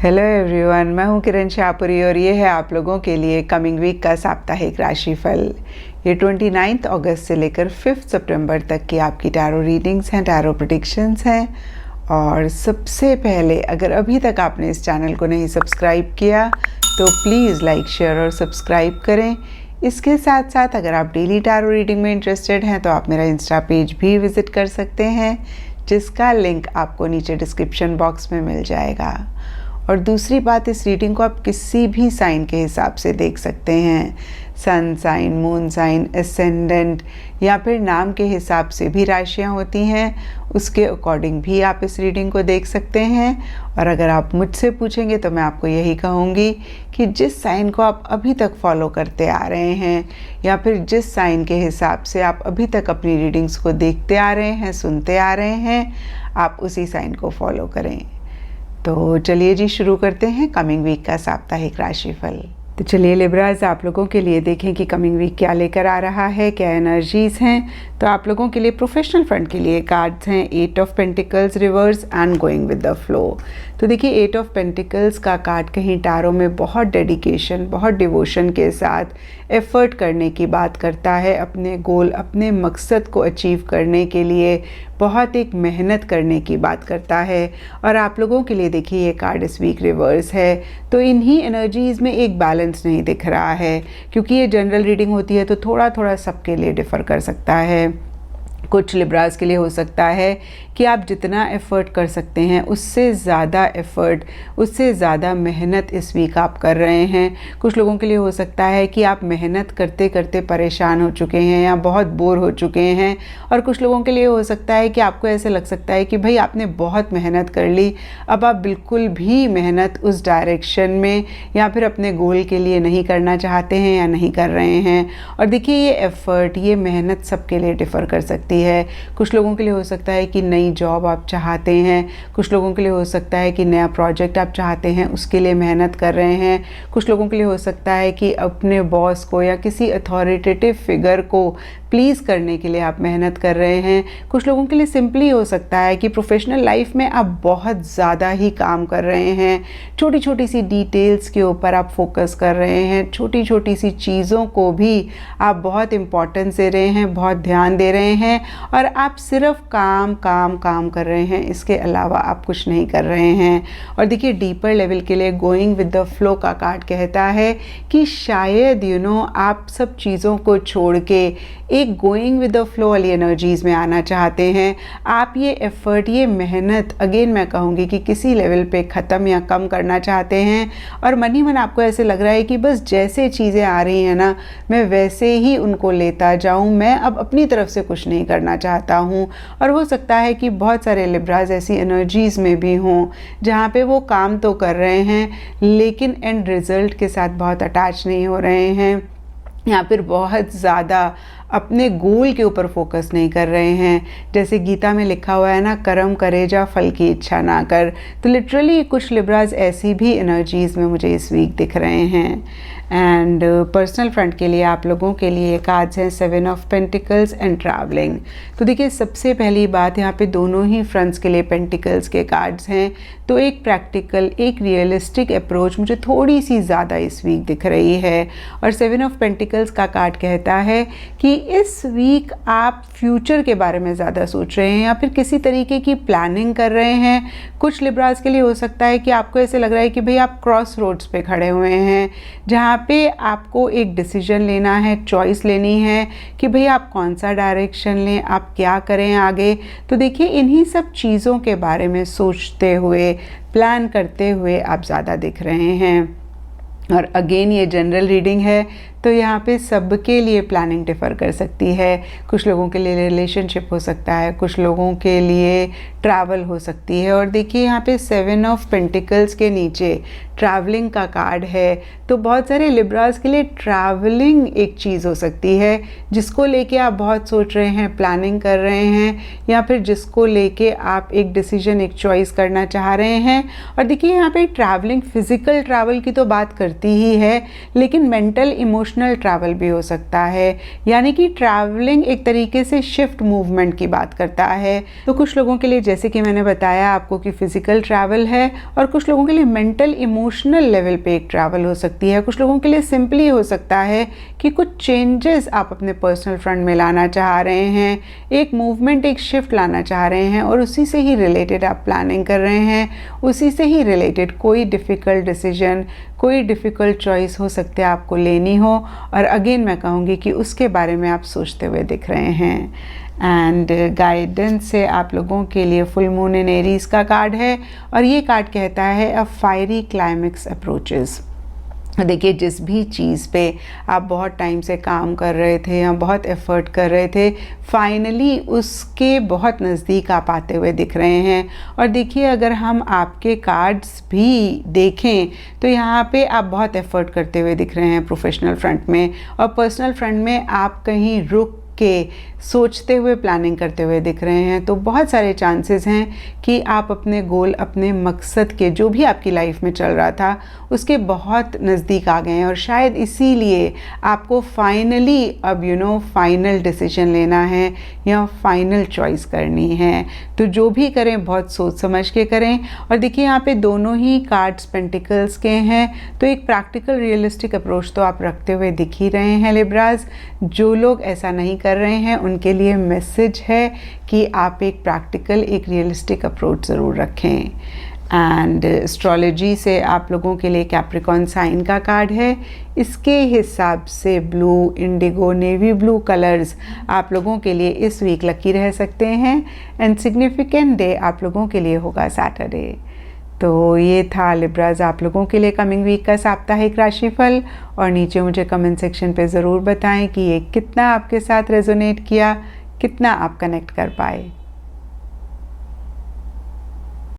Hello everyone, मैं हूं किरण शाहपुरी और ये है आप लोगों के लिए कमिंग वीक का साप्ताहिक राशिफल। ये 29 अगस्त से लेकर 5 सितंबर तक की आपकी टैरो रीडिंग्स हैं, टैरो प्रेडिक्शंस हैं। और सबसे पहले, अगर अभी तक आपने इस चैनल को नहीं सब्सक्राइब किया तो प्लीज़ लाइक, शेयर और सब्सक्राइब करें। इसके साथ साथ अगर आप डेली टैरो रीडिंग में इंटरेस्टेड हैं तो आप मेरा इंस्टा पेज भी विज़िट कर सकते हैं, जिसका लिंक आपको नीचे डिस्क्रिप्शन बॉक्स में मिल जाएगा। और दूसरी बात, इस रीडिंग को आप किसी भी साइन के हिसाब से देख सकते हैं। Sun sign, moon sign, ascendant या फिर नाम के हिसाब से भी राशियां होती हैं, उसके अकॉर्डिंग भी आप इस रीडिंग को देख सकते हैं। और अगर आप मुझसे पूछेंगे तो मैं आपको यही कहूँगी कि जिस साइन को आप अभी तक फॉलो करते आ रहे हैं या फिर जिस साइन के हिसाब से आप अभी तक अपनी रीडिंग्स को देखते आ रहे हैं, सुनते आ रहे हैं, आप उसी साइन को फॉलो करें। तो चलिए जी, शुरू करते हैं कमिंग वीक का साप्ताहिक राशिफल। तो चलिए लिब्राज, आप लोगों के लिए देखें कि कमिंग वीक क्या लेकर आ रहा है, क्या एनर्जीज़ हैं। तो आप लोगों के लिए प्रोफेशनल फ्रंट के लिए कार्ड्स हैं 8 of pentacles reverse and going with the flow. तो देखिए, 8 ऑफ पेंटिकल्स का कार्ड कहीं टैरो में बहुत डेडिकेशन, बहुत डिवोशन के साथ एफर्ट करने की बात करता है। अपने गोल, अपने मकसद को अचीव करने के लिए बहुत एक मेहनत करने की बात करता है। और आप लोगों के लिए देखिए, ये कार्ड इस वीक रिवर्स है, तो इन्हीं एनर्जीज़ में एक बैलेंस नहीं दिख रहा है। क्योंकि ये जनरल रीडिंग होती है तो थोड़ा थोड़ा सबके लिए डिफ़र कर सकता है। कुछ लिब्रास के लिए हो सकता है कि आप जितना एफ़र्ट कर सकते हैं उससे ज़्यादा एफ़र्ट, उससे ज़्यादा मेहनत इस वीक आप कर रहे हैं। कुछ लोगों के लिए हो सकता है कि आप मेहनत करते करते परेशान हो चुके हैं या बहुत बोर हो चुके हैं। और कुछ लोगों के लिए हो सकता है कि आपको ऐसे लग सकता है कि भाई आपने बहुत मेहनत कर ली, अब आप बिल्कुल भी मेहनत उस डायरेक्शन में या फिर अपने गोल के लिए नहीं करना चाहते हैं या नहीं कर रहे हैं। और देखिए, ये एफ़र्ट, ये मेहनत सबके लिए डिफ़र कर सकती है। कुछ लोगों के लिए हो सकता है कि नई जॉब आप चाहते हैं, कुछ लोगों के लिए हो सकता है कि नया प्रोजेक्ट आप चाहते हैं, उसके लिए मेहनत कर रहे हैं। कुछ लोगों के लिए हो सकता है कि अपने बॉस को या किसी अथॉरिटेटिव फिगर को प्लीज़ करने के लिए आप मेहनत कर रहे हैं। कुछ लोगों के लिए सिंपली हो सकता है कि प्रोफेशनल लाइफ में आप बहुत ज़्यादा ही काम कर रहे हैं, छोटी छोटी सी डिटेल्स के ऊपर आप फोकस कर रहे हैं, छोटी छोटी सी चीज़ों को भी आप बहुत इम्पोर्टेंस दे रहे हैं, बहुत ध्यान दे रहे हैं और आप सिर्फ काम काम काम कर रहे हैं, इसके अलावा आप कुछ नहीं कर रहे हैं। और देखिए, डीपर लेवल के लिए गोइंग विद द फ्लो का कार्ड कहता है कि शायद आप सब चीज़ों को छोड़ के एक गोइंग विद द फ्लो वाली एनर्जीज़ में आना चाहते हैं। आप ये एफ़र्ट, ये मेहनत, अगेन मैं कहूँगी कि किसी लेवल पे ख़त्म या कम करना चाहते हैं। और मन ही मन आपको ऐसे लग रहा है कि बस जैसे चीज़ें आ रही हैं ना, मैं वैसे ही उनको लेता जाऊँ, मैं अब अपनी तरफ से कुछ नहीं करना चाहता हूँ। और हो सकता है कि बहुत सारे लिब्राज ऐसी एनर्जीज़ में भी हों जहाँ पे वो काम तो कर रहे हैं लेकिन एंड रिज़ल्ट के साथ बहुत अटैच नहीं हो रहे हैं, या फिर बहुत ज़्यादा अपने गोल के ऊपर फोकस नहीं कर रहे हैं। जैसे गीता में लिखा हुआ है ना, कर्म करे जा फल की इच्छा ना कर। तो लिटरली कुछ लिब्राज ऐसी भी एनर्जीज़ में मुझे इस वीक दिख रहे हैं। एंड पर्सनल फ्रंट के लिए आप लोगों के लिए कार्ड्स हैं 7 ऑफ पेंटिकल्स एंड ट्रैवलिंग। तो देखिए, सबसे पहली बात, यहाँ पे दोनों ही फ्रंट्स के लिए पेंटिकल्स के कार्ड्स हैं। तो एक प्रैक्टिकल, एक रियलिस्टिक अप्रोच मुझे थोड़ी सी ज़्यादा इस वीक दिख रही है। और 7 ऑफ पेंटिकल्स का कार्ड कहता है कि इस वीक आप फ्यूचर के बारे में ज़्यादा सोच रहे हैं या फिर किसी तरीके की प्लानिंग कर रहे हैं। कुछ लिब्राज के लिए हो सकता है कि आपको ऐसे लग रहा है कि भाई आप क्रॉस रोड्स पे खड़े हुए हैं, जहाँ पे आपको एक डिसीजन लेना है, चॉइस लेनी है कि भाई आप कौन सा डायरेक्शन लें, आप क्या करें आगे। तो देखिए, इन्हीं सब चीज़ों के बारे में सोचते हुए, प्लान करते हुए आप ज़्यादा दिख रहे हैं। और अगेन, ये जनरल रीडिंग है तो यहाँ पे सबके लिए प्लानिंग डिफ़र कर सकती है। कुछ लोगों के लिए रिलेशनशिप हो सकता है, कुछ लोगों के लिए ट्रैवल हो सकती है। और देखिए, यहाँ पे 7 ऑफ पेंटिकल्स के नीचे ट्रैवलिंग का कार्ड है। तो बहुत सारे लिब्रास के लिए ट्रैवलिंग एक चीज़ हो सकती है जिसको लेके आप बहुत सोच रहे हैं, प्लानिंग कर रहे हैं, या फिर जिसको लेके आप एक डिसीजन, एक चॉइस करना चाह रहे हैं। और देखिए, यहाँ पे ट्रैवलिंग, फिज़िकल ट्रैवल की तो बात करती ही है, लेकिन मेंटल, इमोशनल इमोशनल ट्रैवल भी हो सकता है, यानी कि ट्रैवलिंग एक तरीके से शिफ्ट मूवमेंट की बात करता है। तो कुछ लोगों के लिए, जैसे कि मैंने बताया आपको, कि फिजिकल ट्रैवल है, और कुछ लोगों के लिए मेंटल इमोशनल लेवल पे एक ट्रैवल हो सकती है। कुछ लोगों के लिए सिंपली हो सकता है कि कुछ चेंजेस आप अपने पर्सनल फ्रंट में लाना चाह रहे हैं, एक मूवमेंट, एक शिफ्ट लाना चाह रहे हैं, और उसी से ही रिलेटेड आप प्लानिंग कर रहे हैं, उसी से ही रिलेटेड कोई डिफ़िकल्ट डिसीजन, कोई डिफ़िकल्ट चॉइस हो सकती है आपको लेनी हो, और अगेन मैं कहूँगी कि उसके बारे में आप सोचते हुए दिख रहे हैं। एंड गाइडेंस से आप लोगों के लिए फुल मून इन एरीज का कार्ड है, और ये कार्ड कहता है अ फायरी क्लाइमेक्स अप्रोचेस। देखिए, जिस भी चीज़ पे आप बहुत टाइम से काम कर रहे थे या बहुत एफर्ट कर रहे थे, फाइनली उसके बहुत नज़दीक आप आते हुए दिख रहे हैं। और देखिए, अगर हम आपके कार्ड्स भी देखें तो यहाँ पे आप बहुत एफर्ट करते हुए दिख रहे हैं प्रोफेशनल फ्रंट में, और पर्सनल फ्रंट में आप कहीं रुक के सोचते हुए, प्लानिंग करते हुए दिख रहे हैं। तो बहुत सारे चांसेस हैं कि आप अपने गोल, अपने मकसद के, जो भी आपकी लाइफ में चल रहा था, उसके बहुत नज़दीक आ गए हैं, और शायद इसीलिए आपको फाइनली अब फाइनल डिसीजन लेना है या फाइनल चॉइस करनी है। तो जो भी करें बहुत सोच समझ के करें। और देखिए, यहाँ पे दोनों ही कार्ड्स पेंटिकल्स के हैं, तो एक प्रैक्टिकल रियलिस्टिक अप्रोच तो आप रखते हुए दिख ही रहे हैं लिब्राज। जो लोग ऐसा नहीं कर रहे हैं उनके लिए मैसेज है कि आप एक प्रैक्टिकल, एक रियलिस्टिक अप्रोच ज़रूर रखें। एंड एस्ट्रोलॉजी से आप लोगों के लिए कैप्रिकॉन साइन का कार्ड है। इसके हिसाब से blue, Indigo, navy blue colours आप लोगों के लिए इस वीक लकी रह सकते हैं। एंड सिग्निफिकेंट डे आप लोगों के लिए होगा सैटरडे। तो ये था लिब्राज आप लोगों के लिए कमिंग वीक का साप्ताहिक राशिफल। और नीचे मुझे कमेंट सेक्शन पे ज़रूर बताएं कि ये कितना आपके साथ रेजोनेट किया, कितना आप कनेक्ट कर पाए।